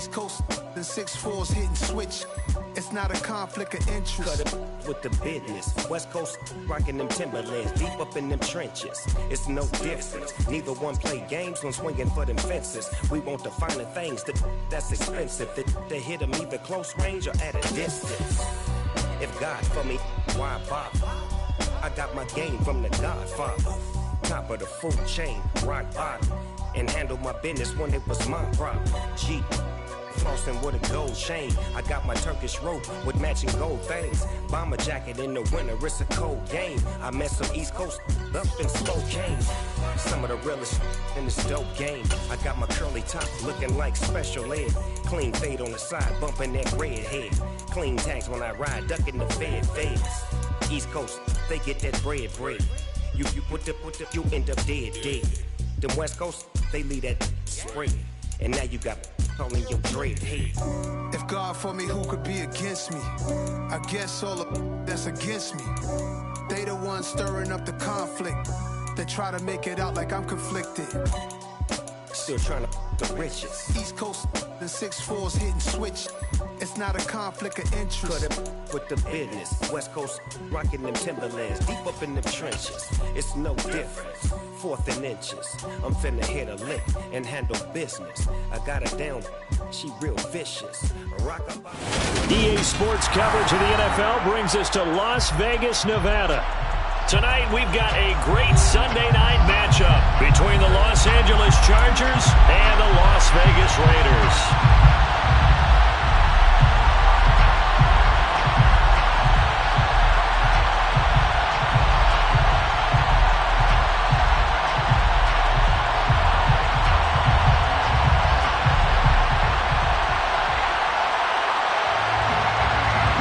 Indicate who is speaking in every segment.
Speaker 1: East Coast and 6'4s hitting switch. It's not a conflict of interest.
Speaker 2: Cut it with the business. West Coast rocking them Timberlands, deep up in them trenches. It's no difference. Neither one play games when swinging for them fences. We want the finer things that's expensive. That hit them either close range or at a distance. If God for me, why bother? I got my game from the Godfather. Top of the food chain, rock bottom. And handle my business when it was my problem. G. Flossing with a gold chain. I got my Turkish rope with matching gold things. Bomber jacket in the winter, it's a cold game. I met some East Coast up in Spokane. Some of the realest in this dope game. I got my curly top looking like special ed. Clean fade on the side, bumping that red head. Clean tags when I ride, ducking the feds. East Coast, they get that bread. You you end up dead. Them West Coast, they leave that spread. And now you got calling your dread head.
Speaker 1: If God for me, who could be against me? I guess all the that's against me. They the ones stirring up the conflict. They try to make it out like I'm conflicted.
Speaker 2: Still trying to the riches.
Speaker 1: East Coast and 6'4s hitting switch. It's not a conflict of interest.
Speaker 2: Cut it with the business. West Coast rocking them Timberlands, deep up in them trenches. It's no difference. 4th and inches. I'm finna hit a lick and handle business. I got her down. She real vicious.
Speaker 3: EA Sports coverage of the NFL brings us to Las Vegas, Nevada. Tonight, we've got a great Sunday night matchup between the Los Angeles Chargers and the Las Vegas Raiders.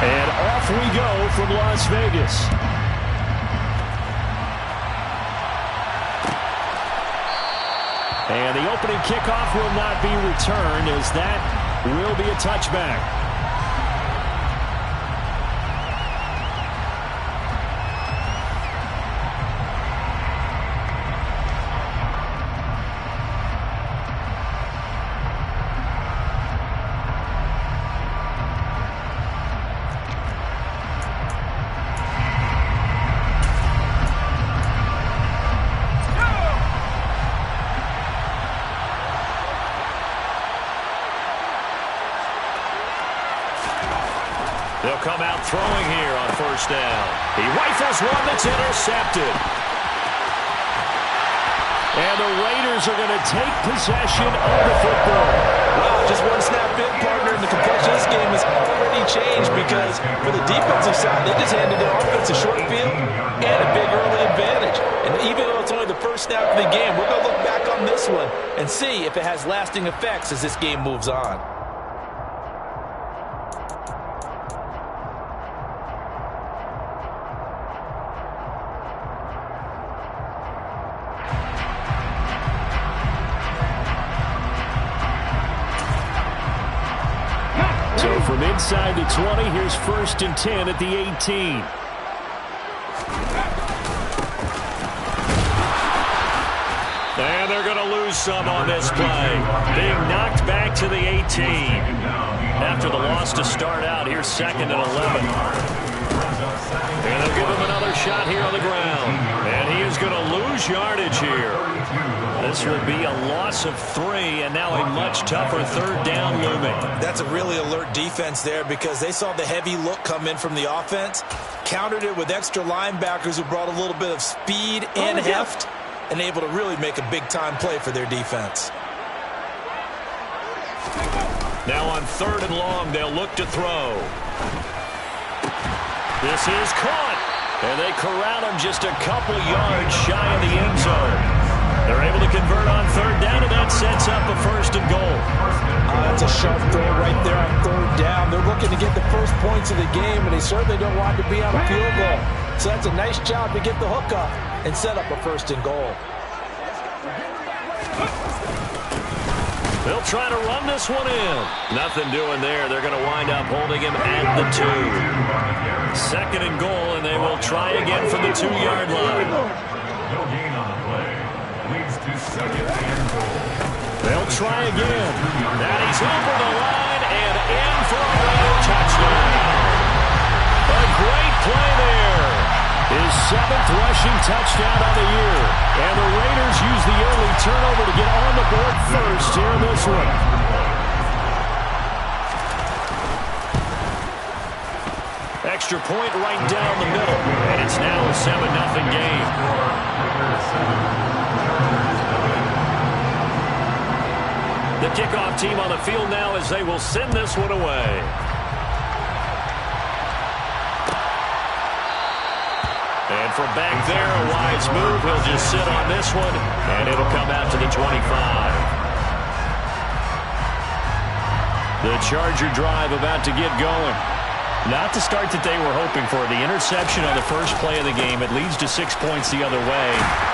Speaker 3: And off we go from Las Vegas. And the opening kickoff will not be returned, as that will be a touchback. They'll come out throwing here on 1st down. He rifles one that's intercepted. And the Raiders are going to take possession of the football.
Speaker 4: Wow, just one snap in, partner, and the complexion of this game has already changed because for the defensive side, they just handed the offense a short field and a big early advantage. And even though it's only the first snap of the game, we're going to look back on this one and see if it has lasting effects as this game moves on.
Speaker 3: So from inside the 20, here's 1st and 10 at the 18. And they're going to lose some on this play. Being knocked back to the 18. After the loss to start out, here's 2nd and 11. And they'll give him another shot here on the ground. And he is going to lose yardage here. This will be a loss of 3, and now a much tougher 3rd down looming.
Speaker 4: That's a really alert defense there because they saw the heavy look come in from the offense, countered it with extra linebackers who brought a little bit of speed and heft, and able to really make a big-time play for their defense.
Speaker 3: Now on 3rd and long, they'll look to throw. This is caught, and they corral him just a couple yards shy of the end zone. They're able to convert on 3rd down, and that sets up a 1st and goal.
Speaker 4: That's a sharp throw right there on 3rd down. They're looking to get the first points of the game, and they certainly don't want to be on a field goal. So that's a nice job to get the hook up and set up a 1st and goal.
Speaker 3: They'll try to run this one in. Nothing doing there. They're going to wind up holding him at the 2. 2nd and goal, and they will try again from the 2-yard line.
Speaker 5: No gain on the play. Leads to 2nd and goal.
Speaker 3: They'll try again. And he's over the line. 7th rushing touchdown of the year. And the Raiders use the early turnover to get on the board first here in this one. Extra point right down the middle. And it's now a 7-0 game. The kickoff team on the field now as they will send this one away. And from back there, a wise move. He'll just sit on this one, and it'll come out to the 25. The Charger drive about to get going. Not the start that they were hoping for. The interception on the first play of the game. It leads to 6 points the other way.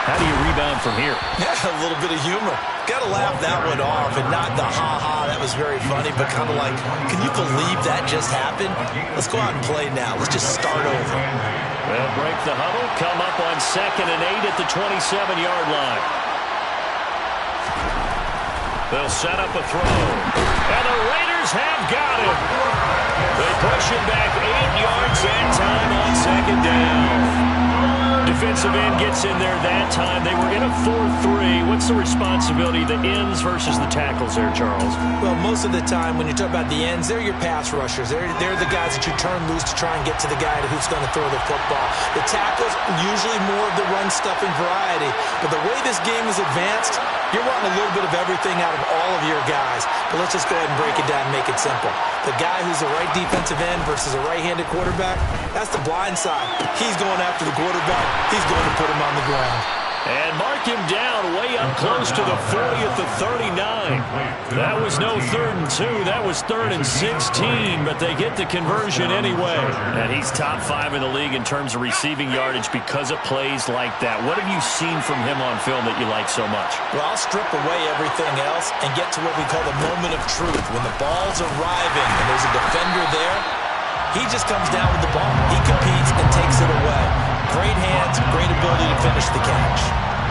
Speaker 3: How do you rebound from here?
Speaker 4: Yeah, a little bit of humor. Got to laugh that one off, and not the ha-ha, that was very funny, but kind of like, can you believe that just happened? Let's go out and play now. Let's just start over.
Speaker 3: They'll break the huddle, come up on 2nd and 8 at the 27-yard line. They'll set up a throw. And the Raiders have got him. They push him back 8 yards that time on 2nd down. Defensive end gets in there that time. They were in a 4-3. What's the responsibility, the ends versus the tackles there, Charles?
Speaker 4: Well, most of the time when you talk about the ends, they're your pass rushers. They're the guys that you turn loose to try and get to the guy who's going to throw the football. The tackles, usually more of the run-stuffing variety. But the way this game is advanced, you're wanting a little bit of everything out of all of your guys. But let's just go ahead and break it down and make it simple. The guy who's the right defensive end versus a right-handed quarterback, that's the blind side. He's going after the quarterback. He's going to put him on the ground.
Speaker 3: And mark him down way up close to the 40 at the 39. That was no 3rd and 2. That was 3rd and 16, but they get the conversion anyway. And he's top 5 in the league in terms of receiving yardage because of plays like that. What have you seen from him on film that you like so much?
Speaker 4: Well, I'll strip away everything else and get to what we call the moment of truth. When the ball's arriving and there's a defender there, he just comes down with the ball. He competes and takes it away. Great hands, great ability to finish the catch.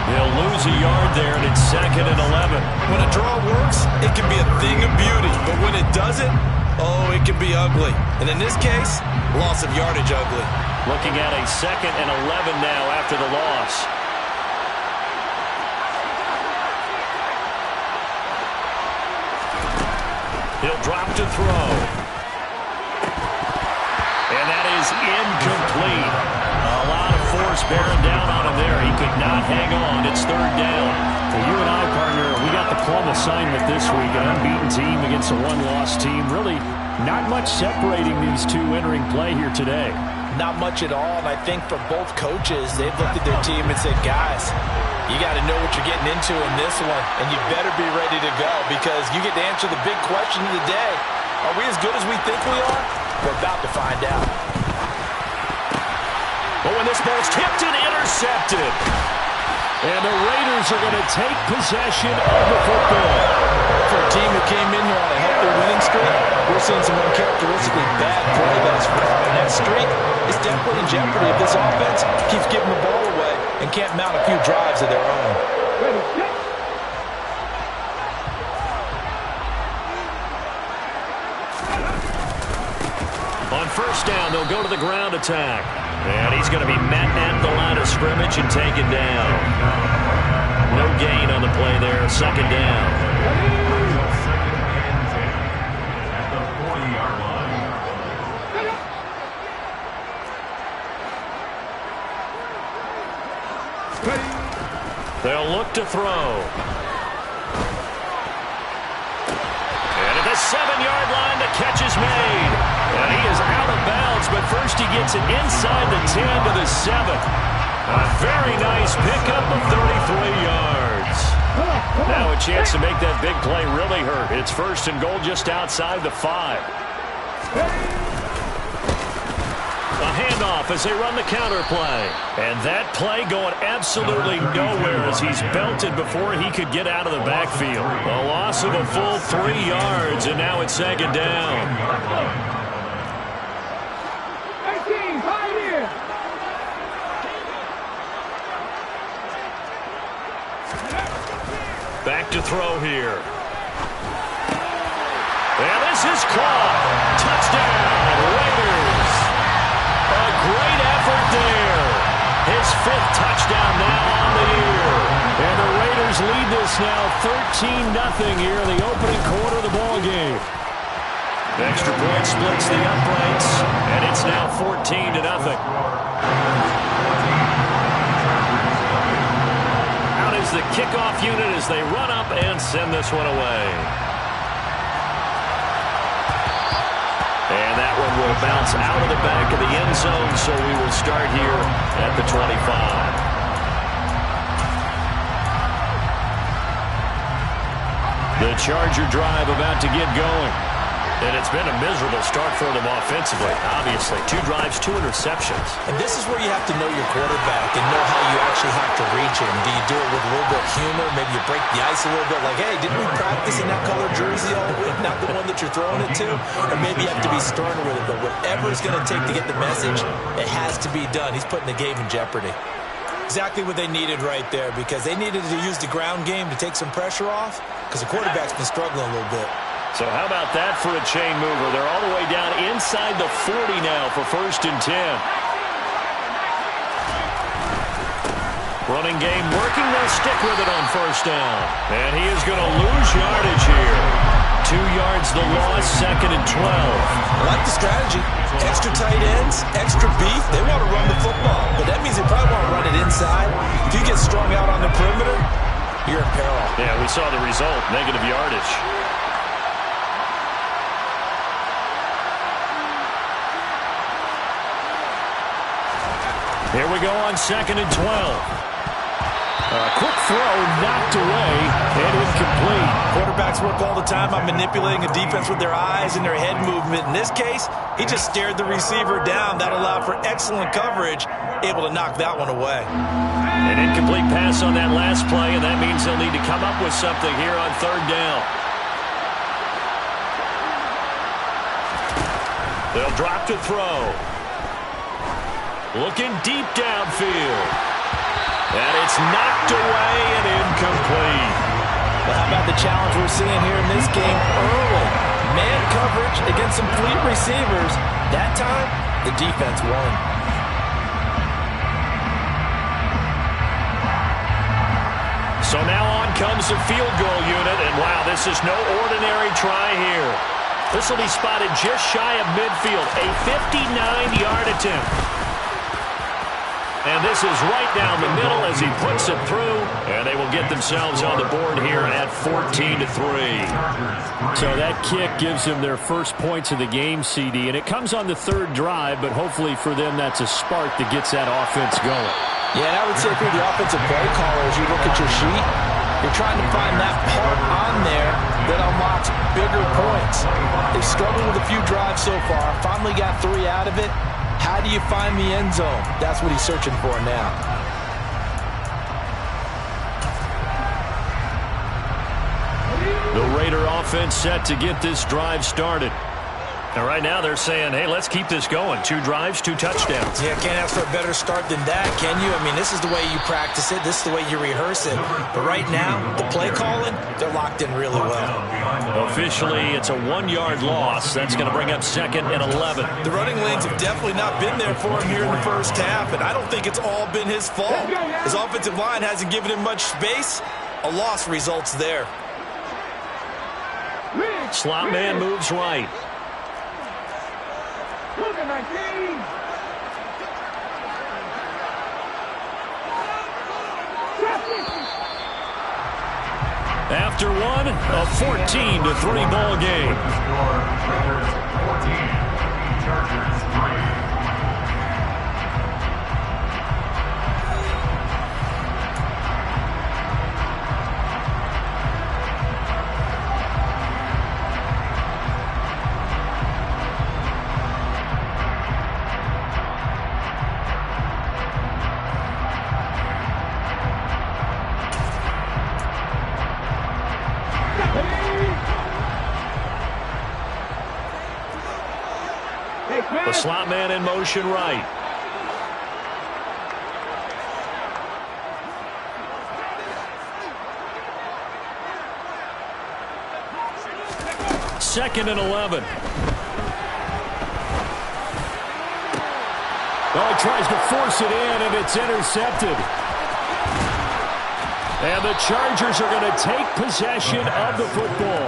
Speaker 3: They'll lose a yard there, and it's 2nd and 11.
Speaker 4: When a draw works, it can be a thing of beauty. But when it doesn't, oh, it can be ugly. And in this case, loss of yardage ugly.
Speaker 3: Looking at a 2nd and 11 now after the loss. He'll drop to throw. And that is incomplete. A lot of force bearing down on him there. He could not hang on. It's 3rd down. For you and I, partner, we got the plum assignment this week. An unbeaten team against a one-loss team. Really not much separating these two entering play here today.
Speaker 4: Not much at all, and I think for both coaches, they've looked at their team and said, guys, you got to know what you're getting into in this one, and you better be ready to go because you get to answer the big question of the day. Are we as good as we think we are? We're about to find out.
Speaker 3: But when this ball's tipped and intercepted, and the Raiders are going to take possession of the football.
Speaker 4: For a team that came in here on a healthy winning streak, we're seeing some uncharacteristically bad play thus far. And that streak is definitely in jeopardy if this offense keeps giving the ball away and can't mount a few drives of their own.
Speaker 3: On 1st down, they'll go to the ground attack. And he's going to be met at the line of scrimmage and taken down. No gain on the play there. 2nd down.
Speaker 5: At the 40-yard line.
Speaker 3: They'll look to throw. And at the 7-yard line, the catch is made. And he is out of bounds, but first he gets it inside the 10 to the 7. A very nice pickup of 33 yards. Now a chance to make that big play really hurt. It's 1st and goal just outside the 5. A handoff as they run the counter play. And that play going absolutely nowhere as he's belted before he could get out of the backfield. A loss of a full 3 yards, and now it's 2nd down. Back to throw here. And this is caught. Touchdown, Raiders. A great effort there. fifth touchdown now on the year. And the Raiders lead this now 13-0 here in the opening quarter of the ball game. Extra point splits the uprights, and it's now 14-0. Out is the kickoff unit as they run up and send this one away. And that one will bounce out of the back of the end zone, so we will start here at the 25. The Charger drive about to get going. And it's been a miserable start for them offensively, obviously. 2 drives, 2 interceptions.
Speaker 4: And this is where you have to know your quarterback and know how you actually have to reach him. Do you do it with a little bit of humor? Maybe you break the ice a little bit like, hey, didn't we practice in that color jersey all week, not the one that you're throwing it to? Or maybe you have to be sterner with it. But whatever it's going to take to get the message, it has to be done. He's putting the game in jeopardy. Exactly what they needed right there, because they needed to use the ground game to take some pressure off, because the quarterback's been struggling a little bit.
Speaker 3: So how about that for a chain mover? They're all the way down inside the 40 now for 1st and 10. Running game working. They'll stick with it on 1st down. And he is going to lose yardage here. 2 yards the loss, 2nd and 12.
Speaker 4: I like the strategy. Extra tight ends, extra beef. They want to run the football, but that means they probably want to run it inside. If you get strung out on the perimeter, you're in peril.
Speaker 3: Yeah, we saw the result, negative yardage. Here we go on 2nd and 12. A quick throw knocked away and incomplete.
Speaker 4: Quarterbacks work all the time on manipulating a defense with their eyes and their head movement. In this case, he just stared the receiver down. That allowed for excellent coverage, able to knock that one away.
Speaker 3: An incomplete pass on that last play, and that means they'll need to come up with something here on 3rd down. They'll drop to throw. Looking deep downfield. And it's knocked away and incomplete.
Speaker 4: Well, how about the challenge we're seeing here in this game early? Man coverage against some fleet receivers. That time, the defense won.
Speaker 3: So now on comes the field goal unit. And wow, this is no ordinary try here. This will be spotted just shy of midfield. A 59-yard attempt. And this is right down the middle as he puts it through. And they will get themselves on the board here at 14-3. So that kick gives them their first points of the game, CD. And it comes on the 3rd drive, but hopefully for them that's a spark that gets that offense going.
Speaker 4: Yeah, and I would say if you're the offensive play caller, as you look at your sheet, you're trying to find that part on there that unlocks bigger points. They've struggled with a few drives so far. Finally got 3 out of it. How do you find the end zone? That's what he's searching for now.
Speaker 3: The Raider offense set to get this drive started. And right now they're saying, hey, let's keep this going. 2 drives, 2 touchdowns.
Speaker 4: Yeah, can't ask for a better start than that, can you? I mean, this is the way you practice it. This is the way you rehearse it. But right now, the play calling, they're locked in really well.
Speaker 3: Officially, it's a 1-yard loss. That's going to bring up 2nd and 11.
Speaker 4: The running lanes have definitely not been there for him here in the first half, and I don't think it's all been his fault. His offensive line hasn't given him much space. A loss results there.
Speaker 3: Slot man moves right. After one, a 14-3 ball game.
Speaker 5: Chargers 3.
Speaker 3: The slot man in motion right. Second and 11. Oh, he tries to force it in, and it's intercepted. And the Chargers are going to take possession of the football.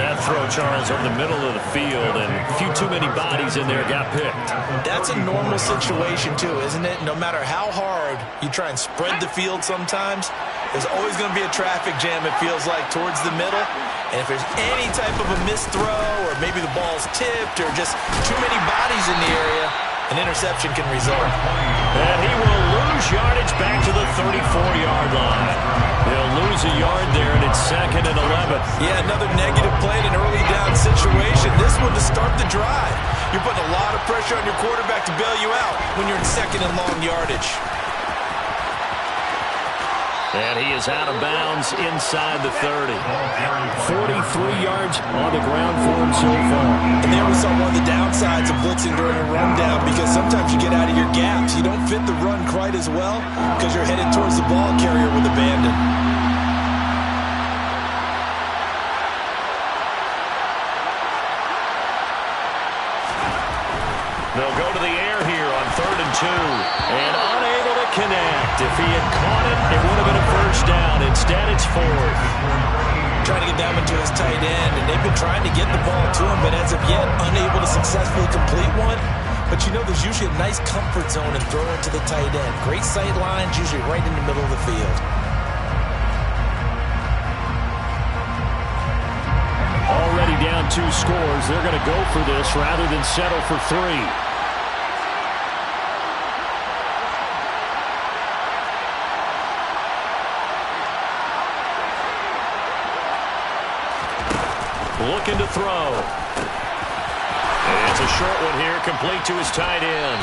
Speaker 3: That throw, Charles, over the middle of the field, and a few too many bodies in there got picked.
Speaker 4: That's a normal situation, too, isn't it? No matter how hard you try and spread the field sometimes, there's always going to be a traffic jam, it feels like, towards the middle. And if there's any type of a missed throw, or maybe the ball's tipped, or just too many bodies in the area, an interception can result.
Speaker 3: And he will lose yardage back to the 34-yard line. He'll lose a yard there, and it's 2nd and 11.
Speaker 4: Yeah, another negative play in an early down situation. This one to start the drive. You're putting a lot of pressure on your quarterback to bail you out when you're in 2nd and long yardage.
Speaker 3: And he is out of bounds inside the 30. 43 yards on the ground for him so far.
Speaker 4: And there we saw one of the downsides of blitzing during a rundown, because sometimes you get out of your gaps. You don't fit the run quite as well because you're headed towards the ball carrier with abandon.
Speaker 3: They'll go to the air here on 3rd and 2. And unable to connect. If he had caught it, it would have been a first down. Instead, it's 4th.
Speaker 4: Trying to get that one to his tight end, and they've been trying to get the ball to him, but as of yet, unable to successfully complete one. But you know, there's usually a nice comfort zone in throwing to the tight end. Great sight lines, usually right in the middle of the field.
Speaker 3: Already down 2 scores. They're going to go for this rather than settle for 3. Looking to throw. And it's a short one here, complete to his tight end.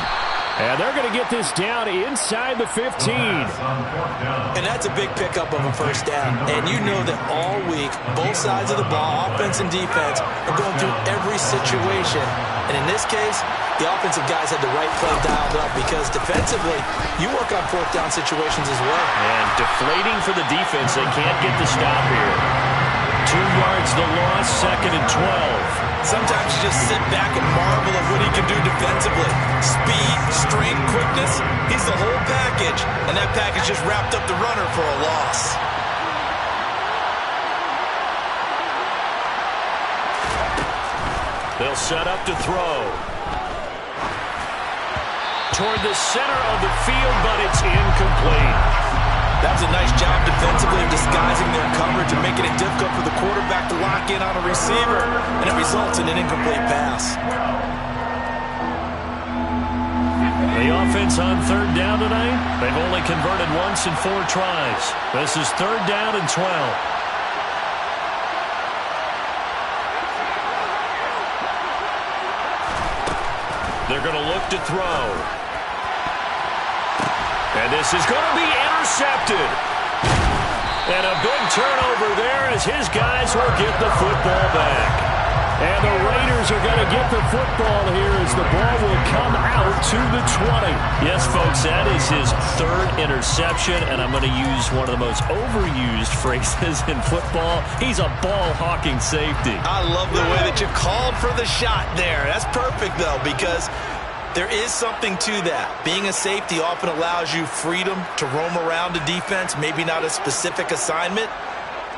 Speaker 3: And they're going to get this down inside the 15.
Speaker 4: And that's a big pickup of a first down. And you know that all week, both sides of the ball, offense and defense, are going through every situation. And in this case, the offensive guys had the right play dialed up, because defensively, you work on 4th down situations as well.
Speaker 3: And deflating for the defense. They can't get the stop here. 2 yards the loss, 2nd and 12.
Speaker 4: Sometimes you just sit back and marvel at what he can do defensively. Speed, strength, quickness, he's the whole package. And that package just wrapped up the runner for a loss.
Speaker 3: They'll set up to throw. Toward the center of the field, but it's incomplete.
Speaker 4: That was a nice job defensively of disguising their coverage and making it difficult for the quarterback to lock in on a receiver, and it results in an incomplete pass.
Speaker 3: The offense on 3rd down tonight, they've only converted once in 4 tries. This is 3rd down and 12. They're going to look to throw. And this is going to be intercepted. And a big turnover there as his guys will get the football back. And the Raiders are going to get the football here as the ball will come out to the 20. Yes, folks, that is his 3rd interception, and I'm going to use one of the most overused phrases in football. He's a ball-hawking safety.
Speaker 4: I love the way that you called for the shot there. That's perfect, though, because there is something to that. Being a safety often allows you freedom to roam around a defense, maybe not a specific assignment.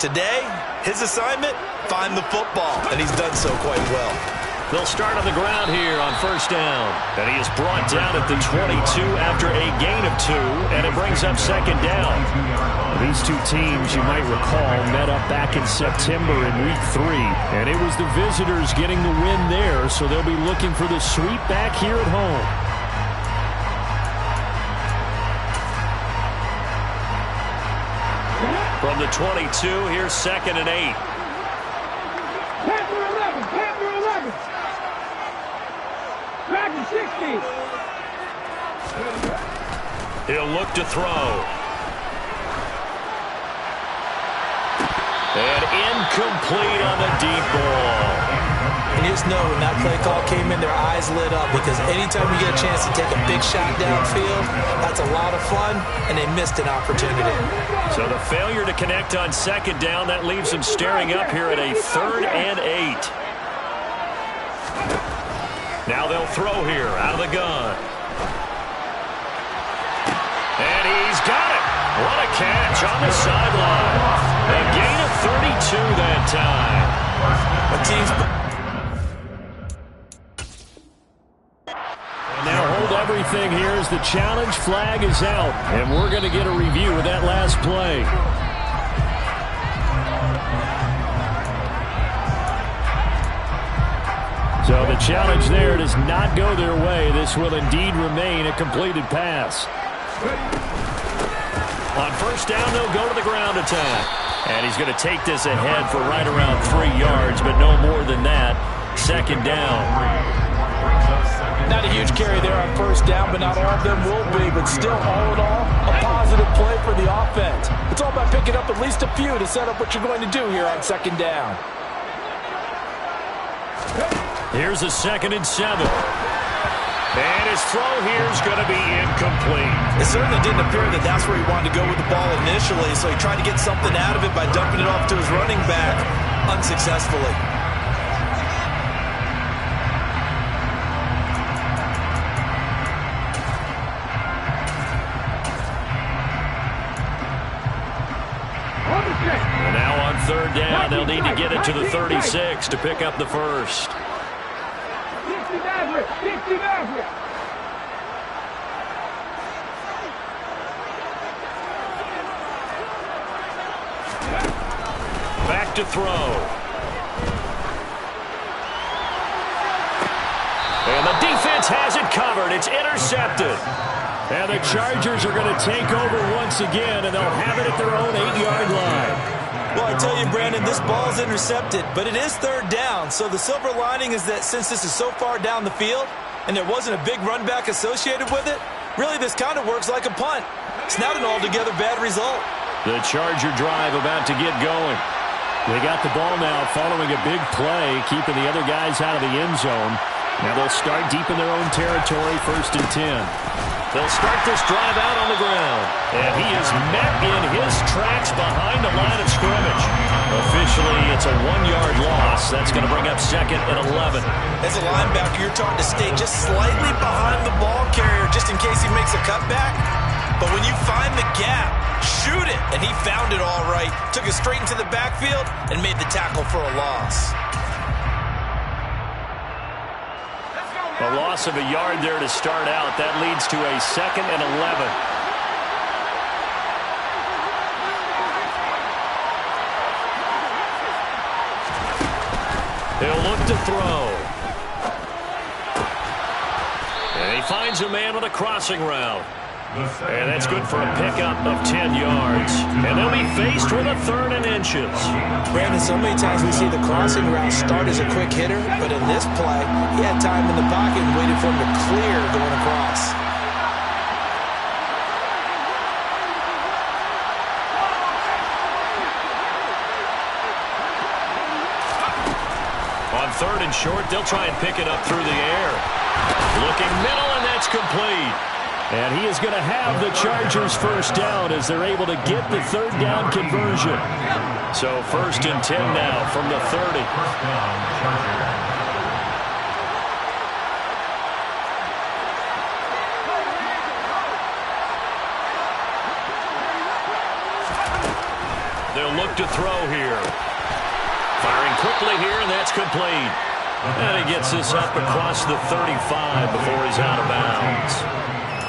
Speaker 4: Today, his assignment, find the football, and he's done so quite well.
Speaker 3: They'll start on the ground here on 1st down. And he is brought down at the 22 after a gain of 2, and it brings up 2nd down. These two teams, you might recall, met up back in September in Week 3, and it was the visitors getting the win there, so they'll be looking for the sweep back here at home. From the 22, here's 2nd and 8.
Speaker 6: Panther 11, Panther 11. Back to 60.
Speaker 3: He'll look to throw. And incomplete on the deep ball.
Speaker 4: And you just know when that play call came in, their eyes lit up, because anytime you get a chance to take a big shot downfield, that's a lot of fun, and they missed an opportunity.
Speaker 3: So the failure to connect on 2nd down, that leaves them staring up here at a 3rd and 8. Now they'll throw here out of the gun. And he's got it. What a catch on the sideline. A gain of 32 that time. Now hold everything here as the challenge flag is out. And we're going to get a review of that last play. So the challenge there does not go their way. This will indeed remain a completed pass. On first down, they'll go to the ground attack. And he's going to take this ahead for right around 3 yards, but no more than that. Second down.
Speaker 4: Not a huge carry there on first down, but not all of them will be. But still, all in all, a positive play for the offense. It's all about picking up at least a few to set up what you're going to do here on second down.
Speaker 3: Here's a 2nd and 7. And his throw here is going to be incomplete.
Speaker 4: It certainly didn't appear that that's where he wanted to go with the ball initially, so he tried to get something out of it by dumping it off to his running back unsuccessfully.
Speaker 3: And now on third down, they'll need to get it to the 36 to pick up the first. Back to throw. And the defense has it covered. It's intercepted. And the Chargers are going to take over once again, and they'll have it at their own 8-yard line.
Speaker 4: Well, I tell you, Brandon, this ball is intercepted, but it is third down. So the silver lining is that since this is so far down the field and there wasn't a big run back associated with it, really this kind of works like a punt. It's not an altogether bad result.
Speaker 3: The Charger drive about to get going. They got the ball now following a big play, keeping the other guys out of the end zone. Now they'll start deep in their own territory, 1st and 10. They'll start this drive out on the ground. And he is met in his tracks behind the line of scrimmage. Officially, it's a 1-yard loss. That's going to bring up 2nd and 11.
Speaker 4: As a linebacker, you're taught to stay just slightly behind the ball carrier just in case he makes a cutback. But when you find the gap, shoot it. And he found it all right. Took it straight into the backfield and made the tackle for a loss.
Speaker 3: A loss of a yard there to start out. That leads to a 2nd and 11. He'll look to throw. And he finds a man with a crossing route. And that's good for a pickup of 10 yards. And they'll be faced with a 3rd and inches.
Speaker 4: Brandon, so many times we see the crossing route start as a quick hitter, but in this play, he had time in the pocket and waited for him to clear going across.
Speaker 3: On 3rd and short, they'll try and pick it up through the air. Looking middle, and that's complete. And he is going to have the Chargers first down as they're able to get the 3rd down conversion. So 1st and 10 now from the 30. They'll look to throw here. Firing quickly here, and that's complete. And he gets this up across the 35 before he's out of bounds.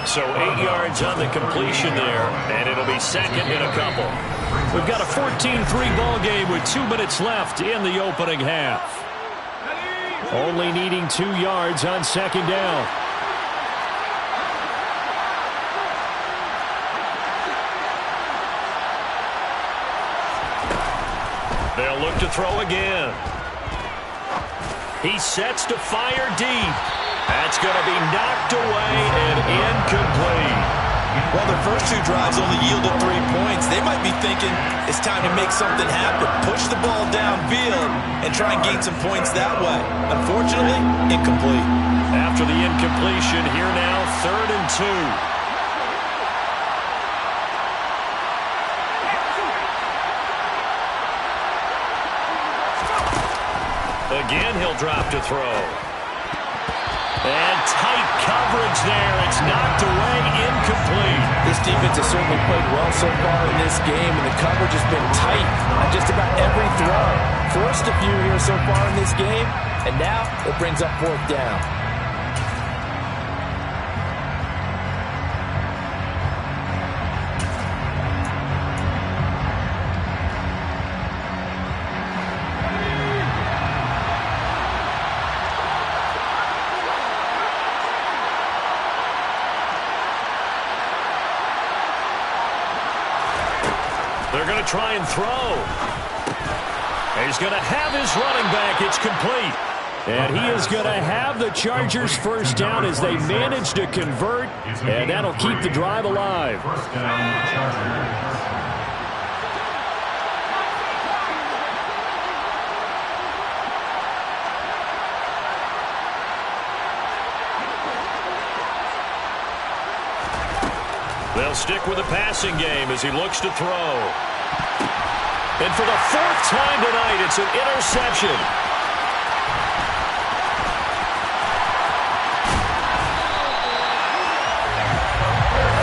Speaker 3: So 8 yards on the completion there, and it'll be 2nd and a couple. We've got a 14-3 ball game with 2 minutes left in the opening half. Only needing 2 yards on 2nd down. They'll look to throw again. He sets to fire deep. That's going to be knocked away and incomplete.
Speaker 4: While their first 2 drives only yielded 3 points, they might be thinking it's time to make something happen. Push the ball downfield and try and gain some points that way. Unfortunately, incomplete.
Speaker 3: After the incompletion, here now, 3rd and 2. Again, he'll drop to throw. And tight coverage there. It's knocked away, incomplete.
Speaker 4: This defense has certainly played well so far in this game, and the coverage has been tight on just about every throw. Forced a few here so far in this game, and now it brings up 4th down.
Speaker 3: They're going to try and throw. He's going to have his running back. It's complete. And he is going to have the Chargers first down as they manage to convert, and that'll keep the drive alive.
Speaker 5: First down, Chargers.
Speaker 3: They'll stick with the passing game as he looks to throw. And for the 4th time tonight, it's an interception.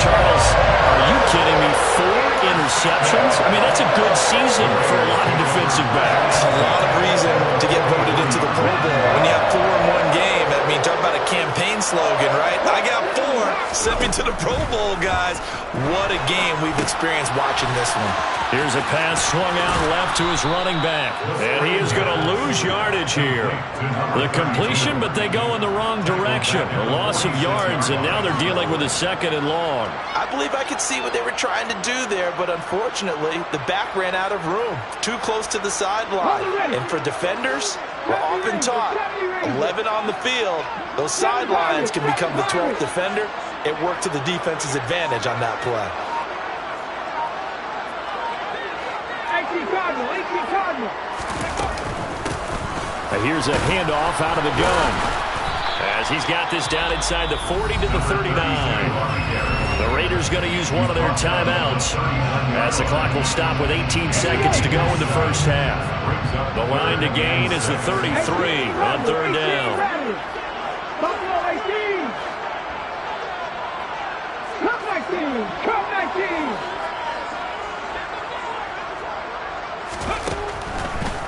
Speaker 3: Charles, are you kidding me? 4 interceptions? I mean, that's a good season for a lot of defensive backs.
Speaker 4: A lot of reason to get voted into the Pro Bowl. When you have 4 in one game, I mean, talk about a campaign slogan, right? I got 4. Send me to the Pro Bowl, guys. What a game we've experienced watching this one.
Speaker 3: Here's a pass swung out left to his running back. And he is going to lose yardage here. The completion, but they go in the wrong direction. A loss of yards, and now they're dealing with a 2nd and long.
Speaker 4: I believe I could see what they were trying to do there, but unfortunately, the back ran out of room. Too close to the sideline. And for defenders, we're often taught 11 on the field. Those sidelines can become the 12th defender. It worked to the defense's advantage on that play.
Speaker 3: Here's a handoff out of the gun as he's got this down inside the 40 to the 39. The Raiders going to use one of their timeouts as the clock will stop with 18 seconds to go in the first half. The line to gain is the 33 on 3rd down.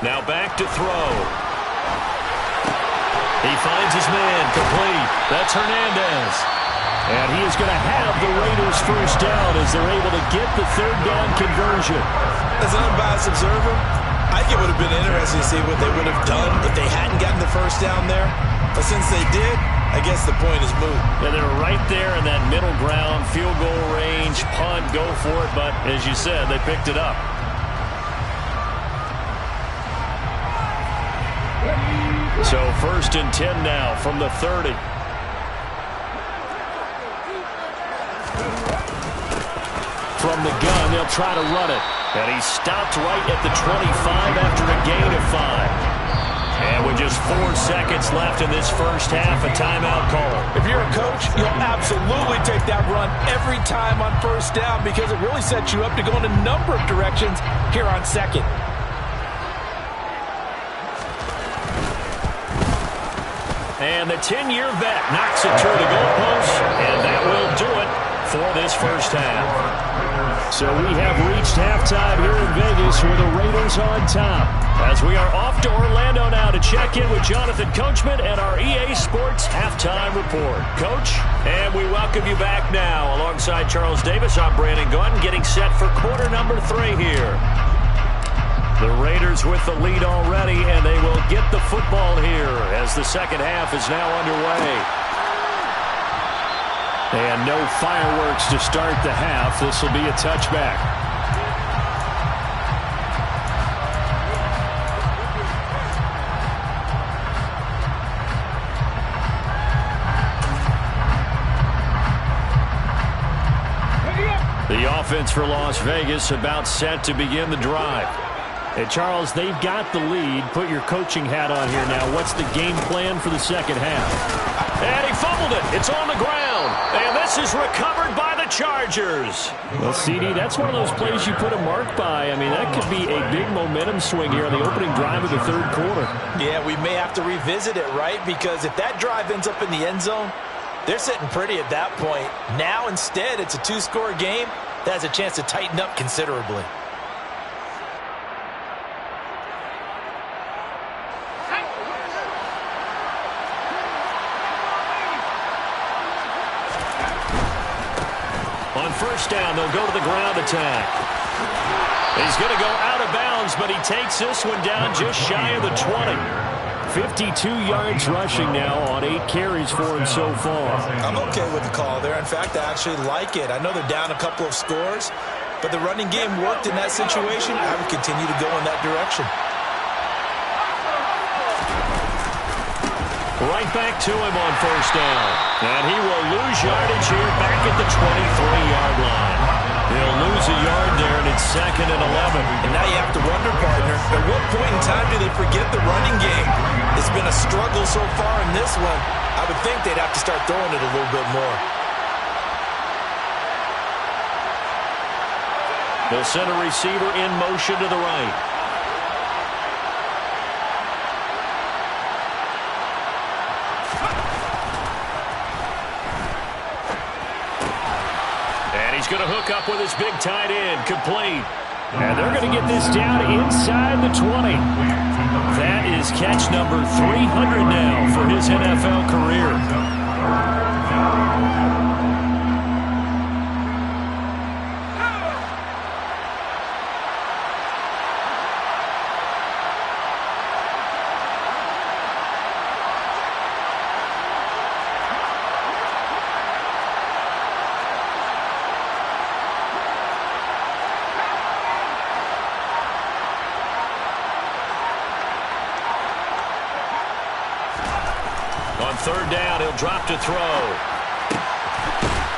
Speaker 3: Now back to throw. He finds his man, complete. That's Hernandez. And he is going to have the Raiders first down as they're able to get the 3rd down conversion.
Speaker 4: As an unbiased observer, I think it would have been interesting to see what they would have done if they hadn't gotten the first down there. But since they did, I guess the point is moot.
Speaker 3: Yeah, they were right there in that middle ground, field goal range, punt, go for it. But as you said, they picked it up. So 1st and 10 now from the 30. From the gun, they'll try to run it. And he stopped right at the 25 after a gain of 5. And with just 4 seconds left in this first half, a timeout call.
Speaker 4: If you're a coach, you'll absolutely take that run every time on 1st down because it really sets you up to go in a number of directions here on 2nd.
Speaker 3: And the 10-year vet knocks it through the goalpost, and that will do it for this first half. So we have reached halftime here in Vegas with the Raiders on top. As we are off to Orlando now to check in with Jonathan Coachman and our EA Sports Halftime Report. Coach, and we welcome you back now. Alongside Charles Davis, I'm Brandon Gunn, getting set for quarter number 3 here. The Raiders with the lead already, and they will get the football here as the second half is now underway. And no fireworks to start the half. This will be a touchback. The offense for Las Vegas about set to begin the drive. And Charles, they've got the lead. Put your coaching hat on here now. What's the game plan for the second half? And he fumbled it. It's on the ground. And this is recovered by the Chargers.
Speaker 7: Well, CD, that's one of those plays you put a mark by. I mean, that could be a big momentum swing here on the opening drive of the third quarter.
Speaker 4: Yeah, we may have to revisit it, right? Because if that drive ends up in the end zone, they're sitting pretty at that point. Now, instead, it's a two-score game that has a chance to tighten up considerably.
Speaker 3: On first down, they'll go to the ground attack. He's going to go out of bounds, but he takes this one down just shy of the 20. 52 yards rushing now on 8 carries for him so far.
Speaker 4: I'm okay with the call there. In fact, I actually like it. I know they're down a couple of scores, but the running game worked in that situation. I would continue to go in that direction.
Speaker 3: Right back to him on first down. And he will lose yardage here back at the 23-yard line. He'll lose a yard there, and it's 2nd and 11.
Speaker 4: And now you have to wonder, partner, at what point in time do they forget the running game? It's been a struggle so far in this one. I would think they'd have to start throwing it a little bit more.
Speaker 3: They'll send a receiver in motion to the right. He's going to hook up with his big tight end, complete. And they're going to get this down inside the 20. That is catch number 300 now for his NFL career. Third down, he'll drop to throw.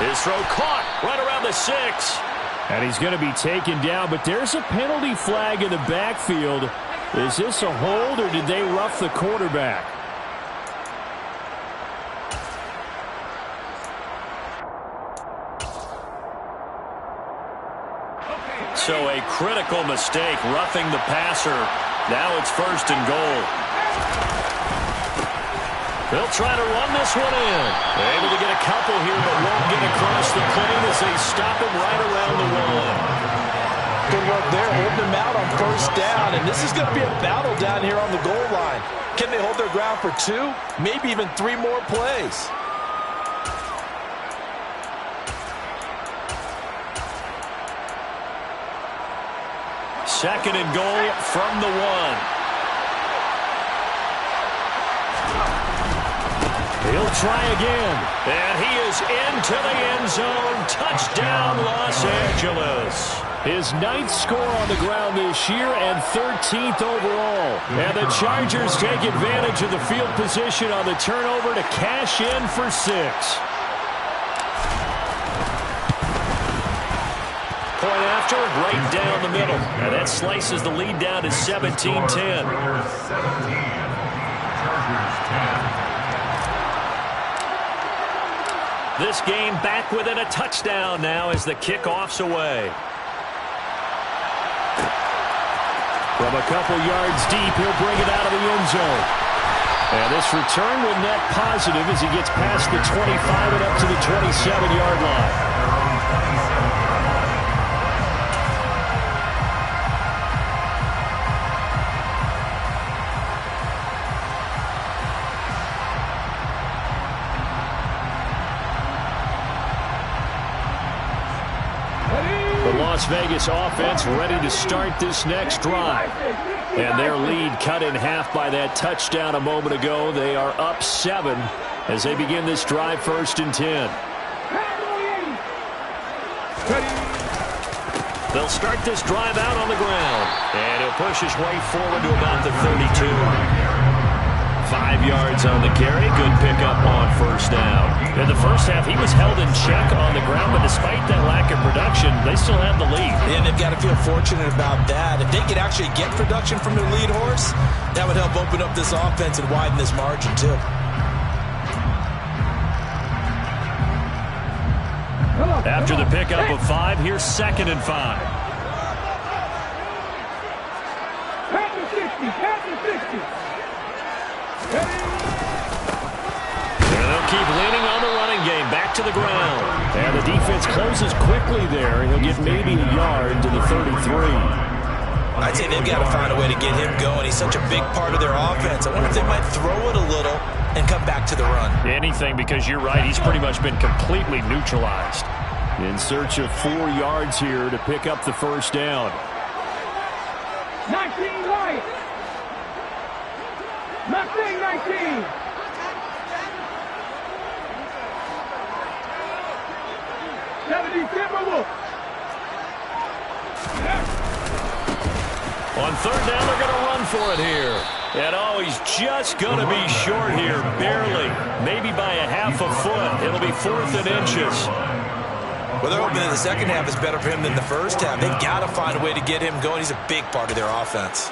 Speaker 3: His throw caught right around the 6.
Speaker 7: And he's going to be taken down, but there's a penalty flag in the backfield. Is this a hold, or did they rough the quarterback?
Speaker 3: So a critical mistake, roughing the passer. Now it's 1st and goal. They'll try to run this one in. They're able to get a couple here, but won't get across the plane as they stop him right around the 1.
Speaker 4: Good work there, holding him out on first down. And this is going to be a battle down here on the goal line. Can they hold their ground for 2, maybe even 3 more plays?
Speaker 3: Second and goal from the 1. He'll try again, and he is into the end zone. Touchdown, Los Angeles.
Speaker 7: His 9th score on the ground this year and 13th overall. And the Chargers take advantage of the field position on the turnover to cash in for 6.
Speaker 3: Point after, right down the middle. And that slices the lead down to 17-10. This game back within a touchdown now as the kickoff's away.
Speaker 7: From a couple yards deep, he'll bring it out of the end zone. And this return will net positive as he gets past the 25 and up to the 27-yard line. Las Vegas offense ready to start this next drive. And their lead cut in half by that touchdown a moment ago. They are up 7 as they begin this drive, 1st and 10.
Speaker 3: They'll start this drive out on the ground. And he'll push his way forward to about the 32. 5 yards on the carry. Good pickup on first down. In the first half, he was held in check on the ground, but despite that lack of production, they still have the lead.
Speaker 4: And they've got to feel fortunate about that. If they could actually get production from their lead horse, that would help open up this offense and widen this margin, too.
Speaker 3: After the pickup of 5, here's 2nd and 5. And they'll keep leaning on the running game. Back to the ground.
Speaker 7: And the defense closes quickly there. He'll get maybe a yard to the 33.
Speaker 4: I'd say they've got to find a way to get him going. He's such a big part of their offense. I wonder if they might throw it a little and come back to the run.
Speaker 3: Anything, because you're right. He's pretty much been completely neutralized.
Speaker 7: In search of 4 yards here to pick up the first down.
Speaker 6: 19 right. Nothing 19.
Speaker 3: On 3rd down, they're going to run for it here. And, oh, he's just going to be short here, barely. Maybe by a half a foot. It'll be 4th and inches.
Speaker 4: Well, they're hoping that the second half is better for him than the first half. They've got to find a way to get him going. He's a big part of their offense.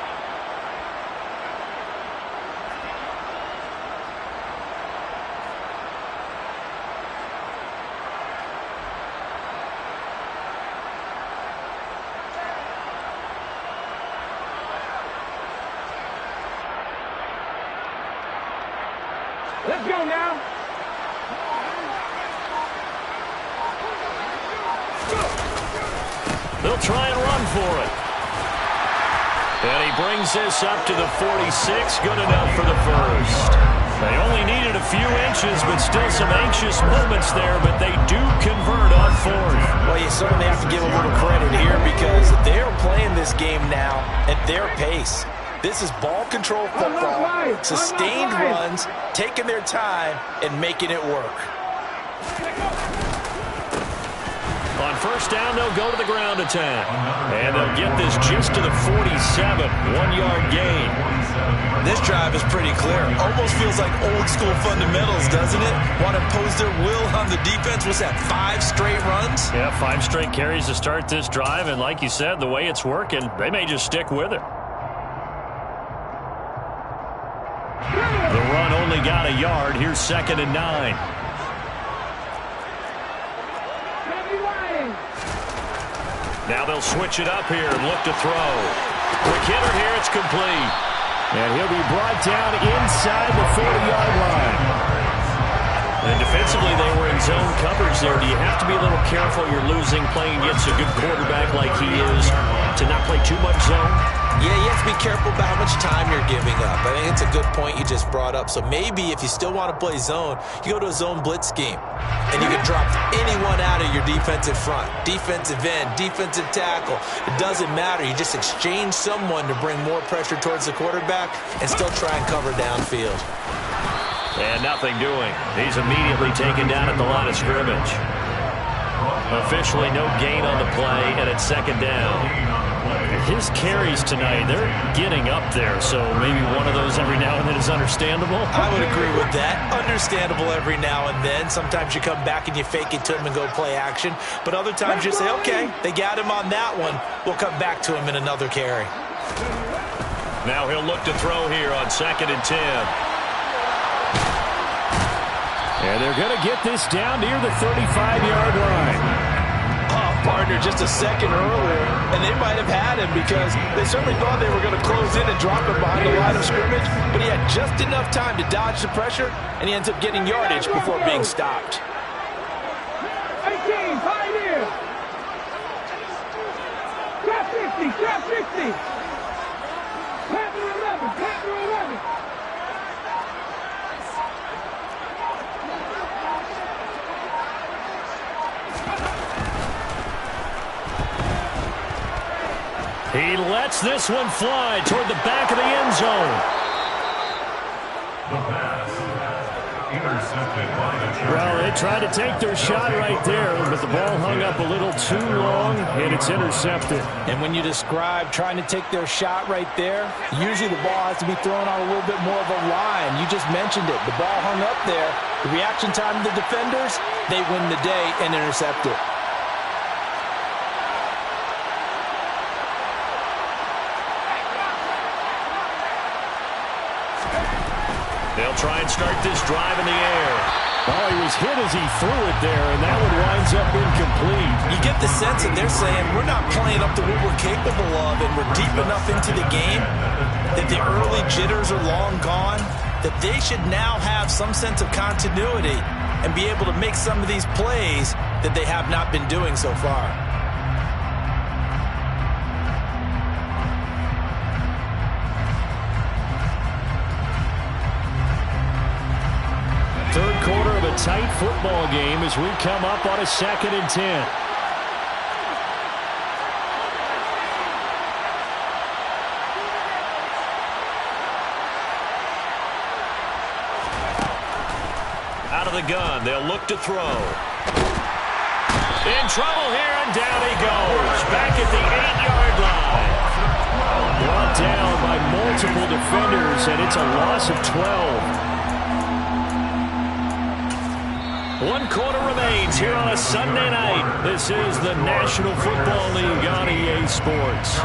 Speaker 6: Let's go now.
Speaker 3: They'll try and run for it. And he brings this up to the 46. Good enough for the first. They only needed a few inches, but still some anxious moments there, but they do convert on 4th.
Speaker 4: Well, you certainly have to give a little credit here because they're playing this game now at their pace. This is ball control football, sustained runs, taking their time, and making it work.
Speaker 3: On 1st down, they'll go to the ground attack. And they'll get this just to the 47, 1-yard gain.
Speaker 4: This drive is pretty clear. Almost feels like old school fundamentals, doesn't it? Want to impose their will on the defense. What's that, 5 straight runs?
Speaker 3: Yeah, 5 straight carries to start this drive. And like you said, the way it's working, they may just stick with it. The run only got a yard. Here's 2nd and 9. Now they'll switch it up here and look to throw. Quick hitter here. It's complete.
Speaker 7: And he'll be brought down inside the 40-yard line.
Speaker 3: And defensively, they were in zone coverage there. Do you have to be a little careful? You're losing, playing against a good quarterback like he is, to not play too much zone?
Speaker 4: Yeah, you have to be careful about how much time you're giving up. I think it's a good point you just brought up. So maybe if you still want to play zone, you go to a zone blitz scheme. And you can drop anyone out of your defensive front. Defensive end, defensive tackle. It doesn't matter. You just exchange someone to bring more pressure towards the quarterback and still try and cover downfield.
Speaker 3: And nothing doing. He's immediately taken down at the line of scrimmage. Officially no gain on the play, and it's 2nd down. His carries tonight, they're getting up there, so maybe one of those every now and then is understandable.
Speaker 4: I would agree with that. Understandable every now and then. Sometimes you come back and you fake it to him and go play action, but other times you say, okay, they got him on that one. We'll come back to him in another carry.
Speaker 3: Now he'll look to throw here on 2nd and 10.
Speaker 7: And they're going to get this down near the 35-yard line.
Speaker 4: Partner just a second earlier, and they might have had him because they certainly thought they were going to close in and drop him behind the line of scrimmage, but he had just enough time to dodge the pressure, and he ends up getting yardage before being stopped.
Speaker 6: 18, pioneer. Trap 60, trap 60. Panther 11, Panther 11.
Speaker 3: He lets this one fly toward the back of the end zone.
Speaker 5: The pass intercepted by the Chargers.
Speaker 7: Well, they tried to take their shot right there, but the ball hung up a little too long, and it's intercepted.
Speaker 4: And when you describe trying to take their shot right there, usually the ball has to be thrown on a little bit more of a line. You just mentioned it. The ball hung up there. The reaction time of the defenders, they win the day and intercept it.
Speaker 3: They'll try and start this drive in the air.
Speaker 7: Oh, he was hit as he threw it there, and that one winds up incomplete.
Speaker 4: You get the sense that they're saying we're not playing up to what we're capable of, and we're deep enough into the game that the early jitters are long gone, that they should now have some sense of continuity and be able to make some of these plays that they have not been doing so far.
Speaker 7: Third quarter of a tight football game as we come up on a 2nd and 10.
Speaker 3: Out of the gun, they'll look to throw. In trouble here, and down he goes. Back at the 8-yard line. Brought down by multiple defenders, and it's a loss of 12. 1 quarter remains here on a Sunday night. This is the National Football League on EA Sports.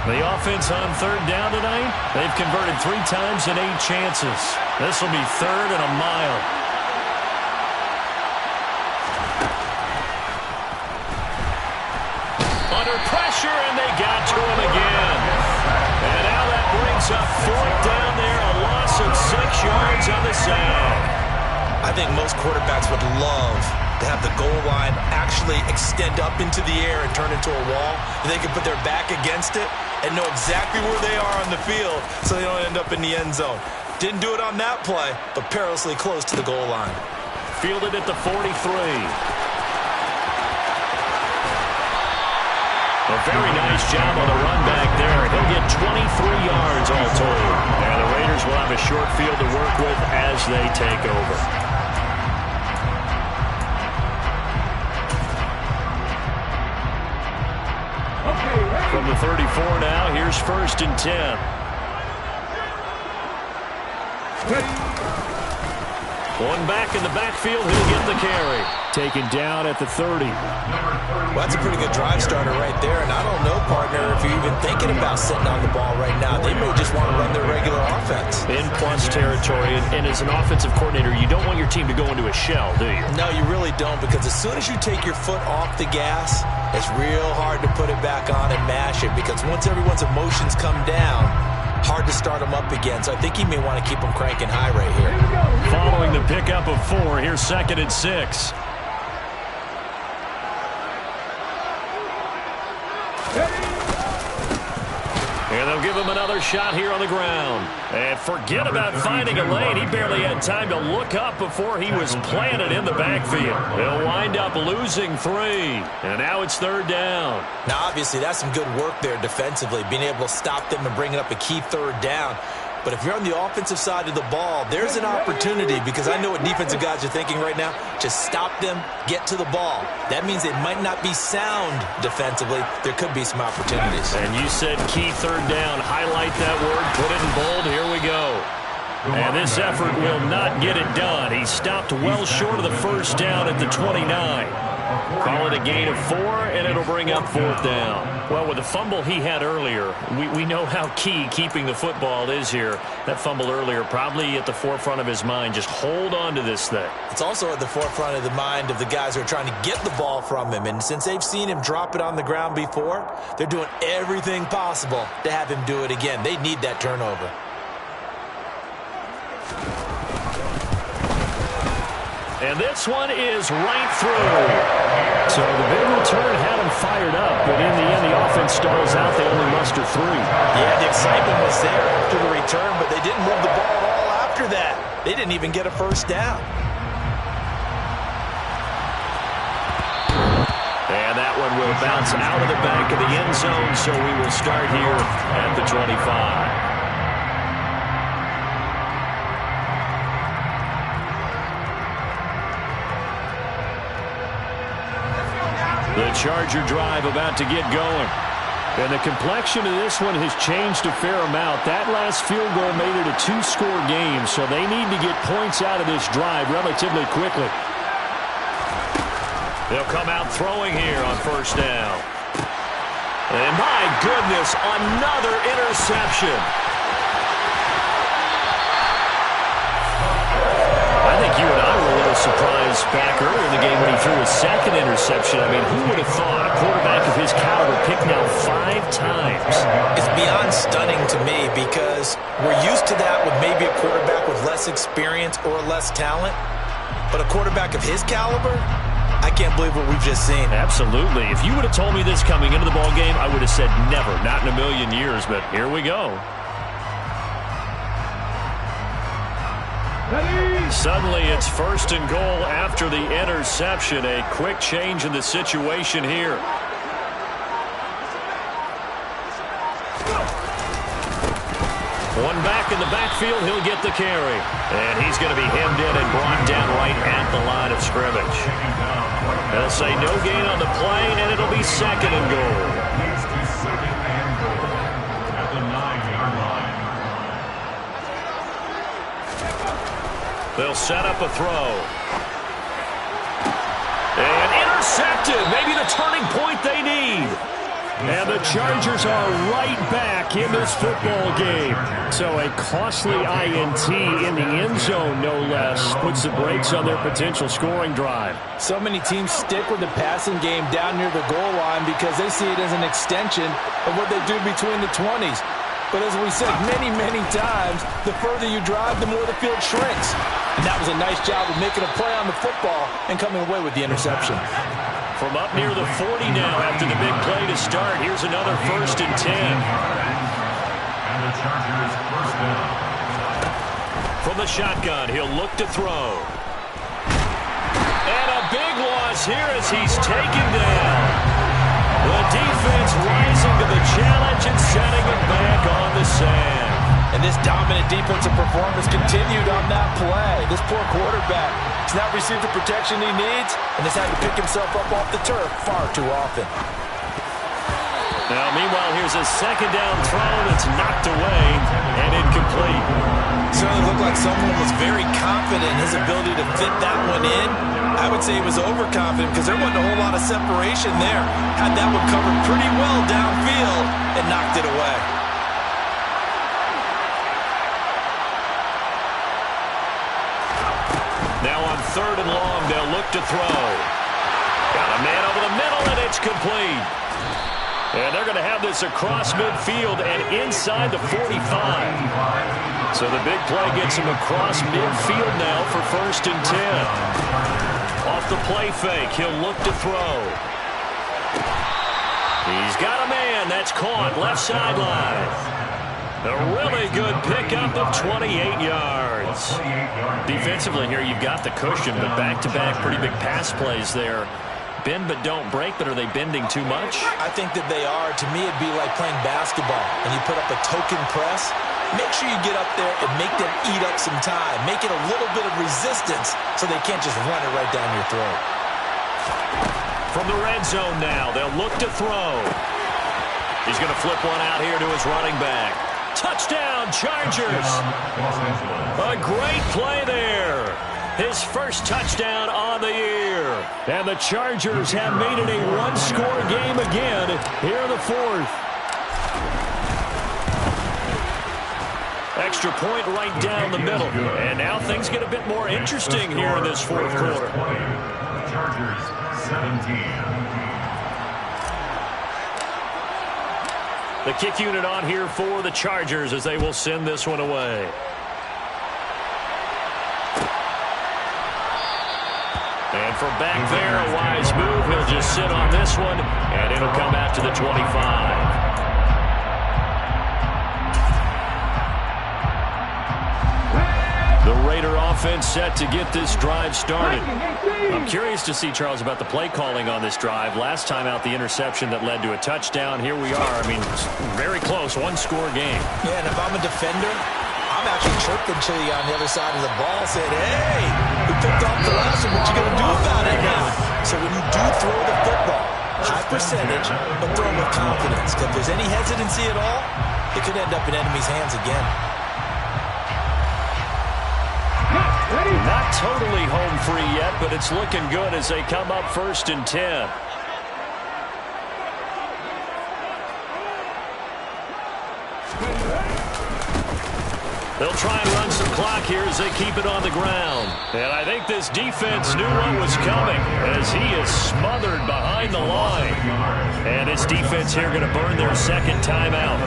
Speaker 3: The offense on 3rd down tonight, they've converted 3 times in 8 chances. This will be 3rd and a mile. Under pressure, and they got to him again. And now that brings up 4th down there, a loss of 6 yards on the sack.
Speaker 4: I think most quarterbacks would love to have the goal line actually extend up into the air and turn into a wall, and they can put their back against it and know exactly where they are on the field so they don't end up in the end zone. Didn't do it on that play, but perilously close to the goal line.
Speaker 3: Fielded at the 43. A very nice job on the run back there. He'll get 23 yards all told. And the Raiders will have a short field to work with as they take over. From the 34 now, here's 1st and 10. One back in the backfield, he'll get the carry. Taken down at the 30.
Speaker 4: Well, that's a pretty good drive starter right there, and I don't know, partner, if you're even thinking about sitting on the ball right now. They may just want to run their regular offense.
Speaker 3: In plus territory, and as an offensive coordinator, you don't want your team to go into a shell, do you?
Speaker 4: No, you really don't, because as soon as you take your foot off the gas, it's real hard to put it back on and mash it, because once everyone's emotions come down, hard to start them up again. So I think he may want to keep them cranking high right here.
Speaker 3: Following the pickup of 4, here's 2nd and 6. And they'll give him another shot here on the ground. And forget about finding a lane. He barely had time to look up before he was planted in the backfield. They'll wind up losing 3. And now it's 3rd down.
Speaker 4: Now, obviously, that's some good work there defensively, being able to stop them and bringing up a key 3rd down. But if you're on the offensive side of the ball, there's an opportunity, because I know what defensive guys are thinking right now. Just stop them, get to the ball. That means it might not be sound defensively. There could be some opportunities.
Speaker 3: And you said key 3rd down. Highlight that word. Put it in bold. Here we go. And this effort will not get it done. He stopped well short of the 1st down at the 29. Call it a gain of 4, and it'll bring up 4th down. Well, with the fumble he had earlier, we know how key keeping the football is here. That fumble earlier probably at the forefront of his mind. Just hold on to this thing.
Speaker 4: It's also at the forefront of the mind of the guys who are trying to get the ball from him. And since they've seen him drop it on the ground before, they're doing everything possible to have him do it again. They need that turnover.
Speaker 3: And this one is right through. So the big return had him fired up, but in the end, the
Speaker 7: one stalls out. They only muster 3.
Speaker 4: Yeah, the excitement was there after the return, but they didn't move the ball at all after that. They didn't even get a first down.
Speaker 7: And that one will bounce out of the back of the end zone, so we will start here at the 25. The Charger drive about to get going. And the complexion of this one has changed a fair amount. That last field goal made it a 2-score game, so they need to get points out of this drive relatively quickly. They'll come out throwing here on first down. And my goodness, another interception. I think you and I were a little surprised back earlier in the game when he threw his second interception. I mean, who would have thought a quarterback of his caliber picked now 5 times?
Speaker 4: It's beyond stunning to me because we're used to that with maybe a quarterback with less experience or less talent. But a quarterback of his caliber, I can't believe what we've just seen.
Speaker 7: Absolutely. If you would have told me this coming into the ball game, I would have said never, not in a million years. But here we go. Suddenly, it's first and goal after the interception. A quick change in the situation here. One back in the backfield, he'll get the carry. And he's going to be hemmed in and brought down right at the line of scrimmage. They'll say no gain on the play, and it'll be second and goal.
Speaker 5: At the 9-yard line.
Speaker 7: They'll set up a throw. And intercepted. Maybe the turning point they need. And the Chargers are right back in this football game. So a costly INT in the end zone, no less, puts the brakes on their potential scoring drive.
Speaker 4: So many teams stick with the passing game down near the goal line because they see it as an extension of what they do between the 20s. But as we said many, many times, the further you drive, the more the field shrinks. And that was a nice job of making a play on the football and coming away with the interception.
Speaker 7: From up near the 40 now after the big play to start, here's another first and 10.
Speaker 5: And the Chargers first down.
Speaker 7: From the shotgun, he'll look to throw. And a big loss here as he's taken down. The defense rising to the challenge and setting it back on the sand.
Speaker 4: And this dominant defensive performance continued on that play. This poor quarterback has not received the protection he needs and has had to pick himself up off the turf far too often.
Speaker 7: Now, meanwhile, here's a second down throw that's knocked away and incomplete.
Speaker 4: Certainly looked like someone was very confident in his ability to fit that one in. I would say he was overconfident because there wasn't a whole lot of separation there. Had that one covered pretty well downfield and knocked it away.
Speaker 7: Now on third and long, they'll look to throw. Got a man over the middle, and it's complete. And they're going to have this across midfield and inside the 45. So the big play gets him across midfield now for first and 10. Off the play fake, he'll look to throw. He's got a man. That's caught left sideline. A really good pickup of 28 yards. Defensively here, you've got the cushion, but back-to-back pretty big pass plays there. Bend but don't break, but are they bending too much?
Speaker 4: I think that they are. To me, it'd be like playing basketball, and you put up a token press. Make sure you get up there and make them eat up some time. Make it a little bit of resistance so they can't just run it right down your throat.
Speaker 7: From the red zone now, they'll look to throw. He's going to flip one out here to his running back. Touchdown, Chargers! A great play there. His first touchdown on the year. And the Chargers have made it a one-score game again here in the fourth. Extra point right down the middle. And now things get a bit more interesting here in this fourth quarter.
Speaker 5: Chargers 17.
Speaker 7: The kick unit on here for the Chargers as they will send this one away. And from back there, a wise move. He'll just
Speaker 3: sit on this one, and it'll come out to the 25. The Raider offense set to get this drive started. I'm curious to see, Charles, about the play calling on this drive. Last time out, the interception that led to a touchdown. Here we are. I mean, very close, one-score game.
Speaker 4: Yeah, and if I'm a defender, I'm actually chirping Chili on the other side of the ball, saying, hey, we picked off the last one. What you going to do about it now? So when you do throw the football, high percentage, but throw with confidence. Because if there's any hesitancy at all, it could end up in enemy's hands again.
Speaker 3: Not totally home free yet, but it's looking good as they come up 1st and 10. They'll try and run some clock here as they keep it on the ground. And I think this defense knew what was coming as he is smothered behind the line. And this defense here going to burn their second timeout.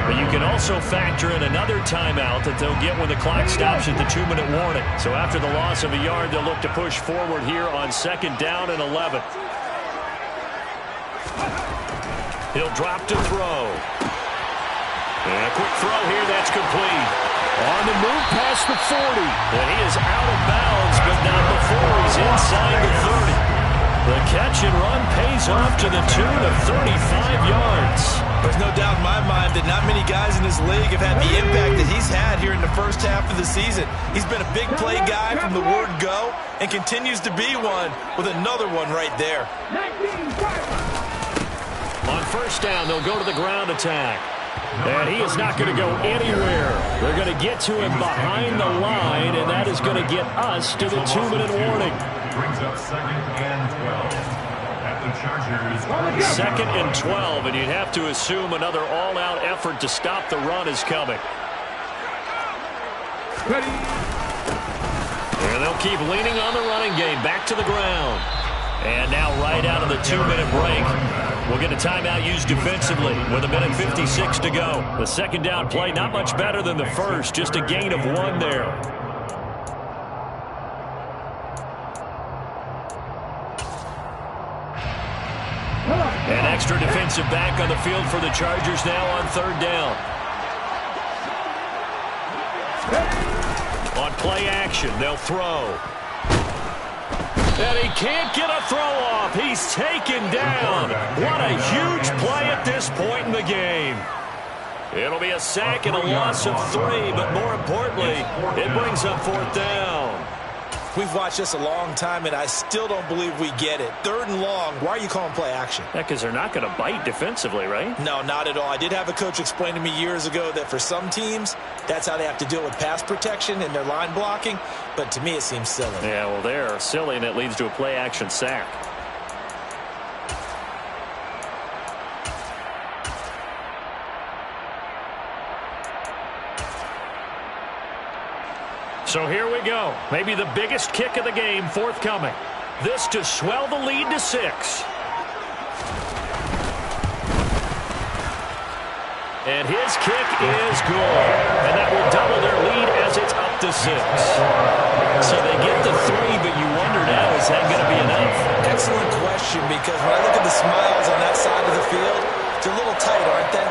Speaker 3: But you can also factor in another timeout that they'll get when the clock stops at the 2-minute warning. So after the loss of a yard, they'll look to push forward here on 2nd down and 11. He'll drop to throw. And a quick throw here, that's complete. On the move past the 40. And he is out of bounds, but not before he's inside the 30. The catch and run pays off to the tune of 35 yards.
Speaker 4: There's no doubt in my mind that not many guys in this league have had the impact that he's had here in the first half of the season. He's been a big play guy from the word go and continues to be one with another one right there.
Speaker 3: On 1st down, they'll go to the ground attack. And he is not going to go anywhere. They're going to get to him behind the line, and that is going to get us to the 2-minute warning.
Speaker 5: Brings up 2nd and 12 at the Chargers.
Speaker 3: 2nd and 12, and you'd have to assume another all-out effort to stop the run is coming. And they'll keep leaning on the running game. Back to the ground. And now right out of the 2-minute break, we'll get a timeout used defensively with 1:56 to go. The 2nd down play, not much better than the first, just a gain of 1 there. An extra defensive back on the field for the Chargers now on 3rd down. On play action, they'll throw. And he can't get a throw off. He's taken down. What a huge play at this point in the game. It'll be a sack and a loss of 3, but more importantly, it brings up 4th down.
Speaker 4: We've watched this a long time, and I still don't believe we get it. 3rd and long, why are you calling play action?
Speaker 3: Yeah, because they're not going to bite defensively, right?
Speaker 4: No, not at all. I did have a coach explain to me years ago that for some teams, that's how they have to deal with pass protection and their line blocking, but to me it seems silly.
Speaker 3: Yeah, well, they're silly, and it leads to a play action sack. So here we go. Maybe the biggest kick of the game forthcoming. This to swell the lead to 6. And his kick is good. And that will double their lead as it's up to 6. So they get the 3, but you wonder now, is that going to be enough?
Speaker 4: Excellent question, because when I look at the smiles on that side of the field, they're a little tight, aren't they?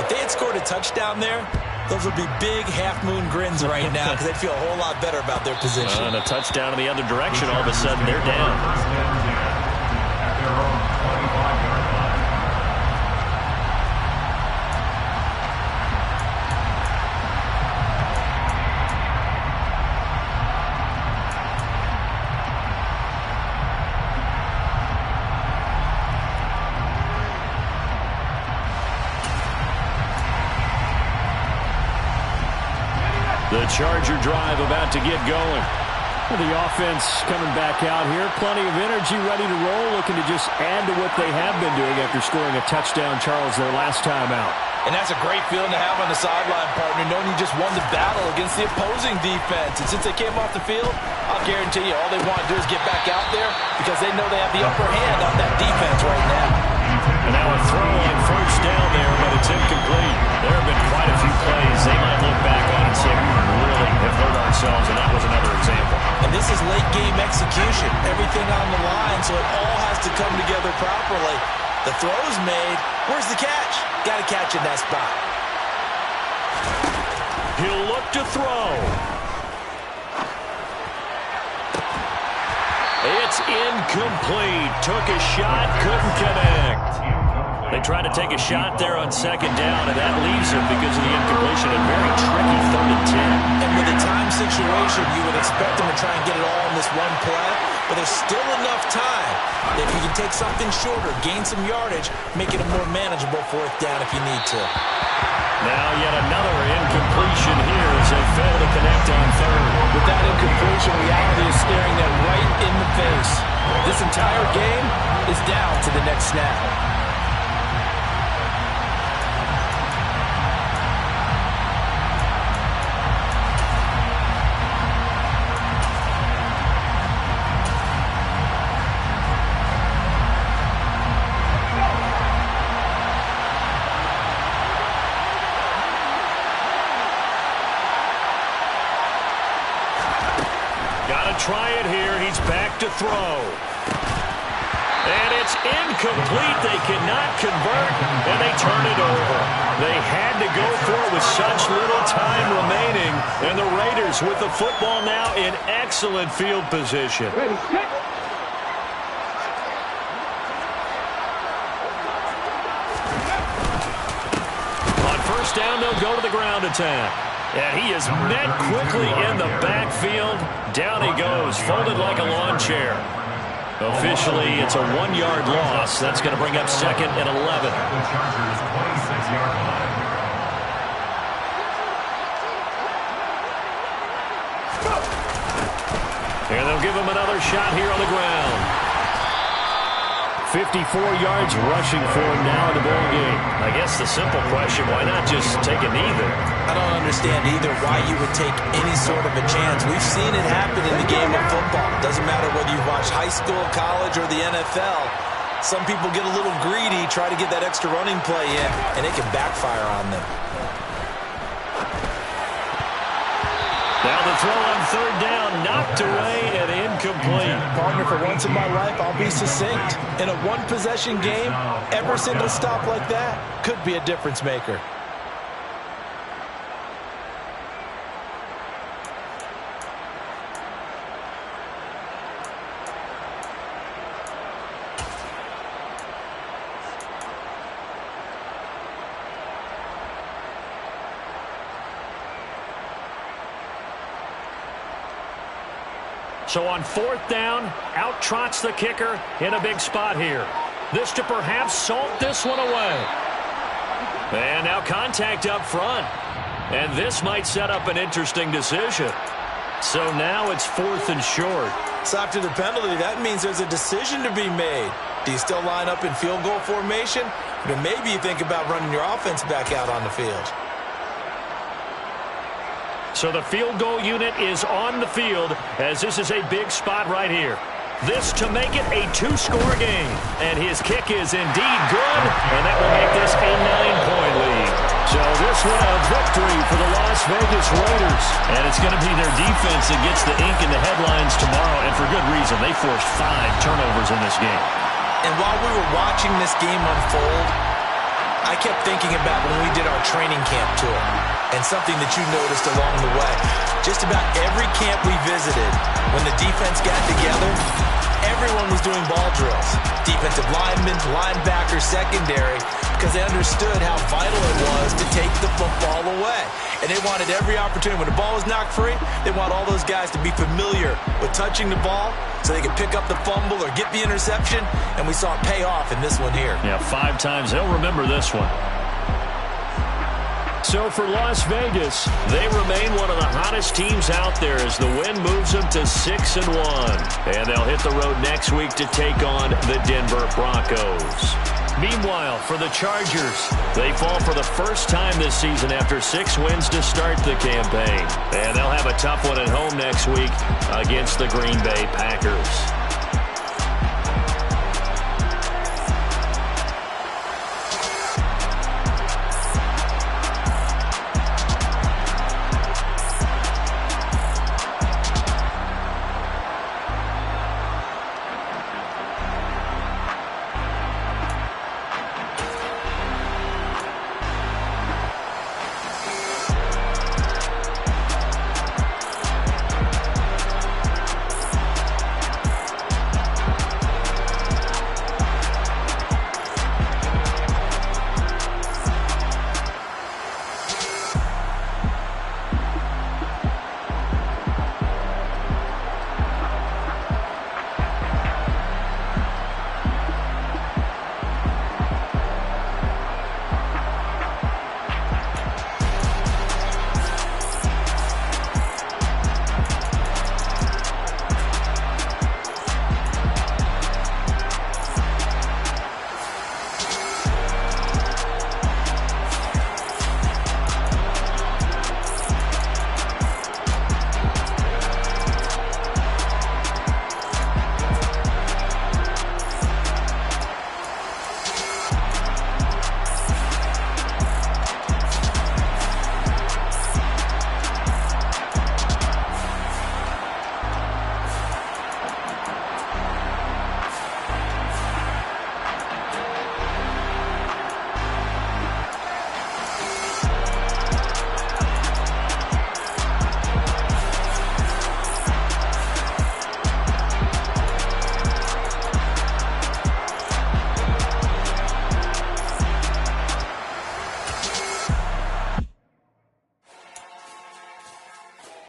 Speaker 4: If they had scored a touchdown there, those would be big half-moon grins right now because they'd feel a whole lot better about their position.
Speaker 3: And a touchdown in the other direction, all of a sudden they're down. The Charger drive about to get going. Well, the offense coming back out here. Plenty of energy, ready to roll, looking to just add to what they have been doing after scoring a touchdown, Charles, their last time out.
Speaker 4: And that's a great feeling to have on the sideline, partner, knowing you just won the battle against the opposing defense. And since they came off the field, I'll guarantee you all they want to do is get back out there because they know they have the upper hand on that defense right now.
Speaker 3: And now a throw on 1st down there, but it's incomplete. There have been quite a few plays they might look back on and say, we really have hurt ourselves, and that was another example.
Speaker 4: And this is late game execution. Everything on the line, so it all has to come together properly. The throw's made. Where's the catch? Got to catch in that spot.
Speaker 3: He'll look to throw. It's incomplete. Took a shot, couldn't connect. They tried to take a shot there on second down, and that leaves him because of the incompletion. A very tricky 3rd and 10.
Speaker 4: And with a time situation, you would expect him to try and get it all in this one play, but there's still enough time that if you can take something shorter, gain some yardage, make it a more manageable 4th down if you need to.
Speaker 3: Now yet another incompletion here as they fail to connect on 3rd.
Speaker 4: With that incompletion, reality is staring them right in the face. This entire game is down to the next snap.
Speaker 3: Try it here. He's back to throw. And it's incomplete. They cannot convert, and they turn it over. They had to go for it with such little time remaining, and the Raiders with the football now in excellent field position.
Speaker 6: Ready, set.
Speaker 3: On 1st down, they'll go to the ground attack. And he is met quickly in the backfield. Down he goes, folded like a lawn chair. Officially, it's a 1-yard loss. That's going to bring up 2nd and 11.
Speaker 5: The Chargers' 26-yard line.
Speaker 3: And they'll give him another shot here on the ground. 54 yards rushing for him now in the ball game. I guess the simple question, why not just take a knee there?
Speaker 4: I don't understand either why you would take any sort of a chance. We've seen it happen in the game of football. Doesn't matter whether you watch high school, college, or the NFL. Some people get a little greedy, try to get that extra running play in, and it can backfire on them.
Speaker 3: Now the throw on 3rd down, knocked away and incomplete.
Speaker 4: Partner, for once in my life, I'll be succinct. In a one-possession game, every single stop like that could be a difference maker.
Speaker 3: So on 4th down, out trots the kicker in a big spot here. This to perhaps salt this one away. And now contact up front. And this might set up an interesting decision. So now it's 4th and short.
Speaker 4: So after the penalty, that means there's a decision to be made. Do you still line up in field goal formation? Or maybe you think about running your offense back out on the field.
Speaker 3: So the field goal unit is on the field as this is a big spot right here. This to make it a 2-score game. And his kick is indeed good, and that will make this a 9-point lead. So this one a victory for the Las Vegas Raiders. And it's going to be their defense that gets the ink in the headlines tomorrow, and for good reason. They forced 5 turnovers in this game.
Speaker 4: And while we were watching this game unfold, I kept thinking about when we did our training camp tour and something that you noticed along the way. Just about every camp we visited, when the defense got together, everyone was doing ball drills. Defensive linemen, linebackers, secondary, because they understood how vital it was to take the football away. And they wanted every opportunity. When the ball was knocked free, they want all those guys to be familiar with touching the ball so they could pick up the fumble or get the interception, and we saw it pay off in this one here.
Speaker 3: Yeah, 5 times. They'll remember this one. So for Las Vegas, they remain one of the hottest teams out there as the win moves them to 6-1. And they'll hit the road next week to take on the Denver Broncos. Meanwhile, for the Chargers, they fall for the first time this season after 6 wins to start the campaign. And they'll have a tough one at home next week against the Green Bay Packers.